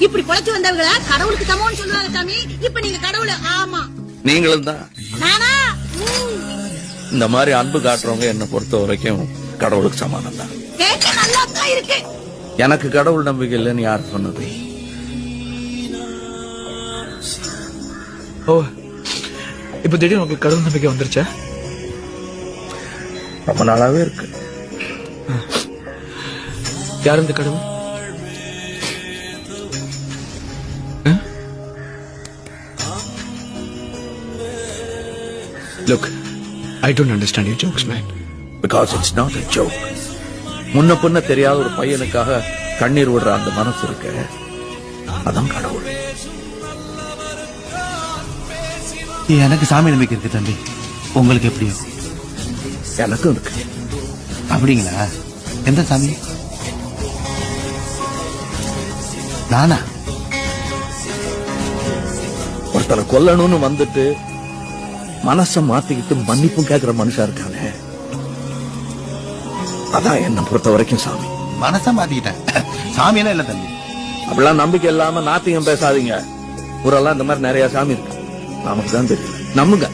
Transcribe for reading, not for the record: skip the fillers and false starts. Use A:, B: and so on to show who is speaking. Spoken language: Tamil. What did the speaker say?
A: இப்படி பொழைச்சு வந்தவங்கள கடவுளுக்கு சமம்னு சொல்லுவாங்க சாமி. இப்ப நீங்க கடவுள். ஆமா,
B: நீங்களும் தான்.
A: நானா?
B: இந்த மாதிரி அன்பு காட்டுறவங்க என்ன பொறுத்த வரைக்கும் கடவுளுக்கு சமானம் தான்.
A: கேட்க நல்லா தான் இருக்கு.
B: எனக்கு கடவுள் நம்பிக்கை இல்லைன்னு யார் சொன்னது?
C: ஓ, இப்ப திடீர்னு உங்களுக்கு கடவுள் நம்பிக்கை வந்துருச்சா?
B: ரொம்ப நாளாவே இருக்கு.
C: யார் இந்த கடவுள்? Look, I don't understand your jokes, man.
B: Because it's not a joke. முன்ன பின்ன தெரியாத ஒரு பையனுக்காக கண்ணீர் விடுற அந்த மனசு இருக்கு, அதான் கடவுள்.
D: எனக்கு சாமி நம்பிக்கை இருக்கு தம்பி. உங்களுக்கு எப்படி?
B: எனக்கும் இருக்கு.
D: அப்படிங்களா? எந்த சாமி? நானா?
B: ஒருத்தரை கொல்லணும்னு வந்துட்டு மனச மாத்திக்கிட்டு மன்னிப்பும் கேட்கிற மனுஷா இருக்கானே, அதான் என்ன பொறுத்த வரைக்கும் சாமி.
D: மனசா மாத்திக்கிட்டேன், சாமி எல்லாம் இல்ல தம்பி.
B: அப்படிலாம் நம்பிக்கை இல்லாம நாத்தியம் பேசாதீங்க. ஊரெல்லாம் இந்த மாதிரி நிறைய சாமி இருக்கு, நமக்கு தான் தெரியும். நம்புங்க.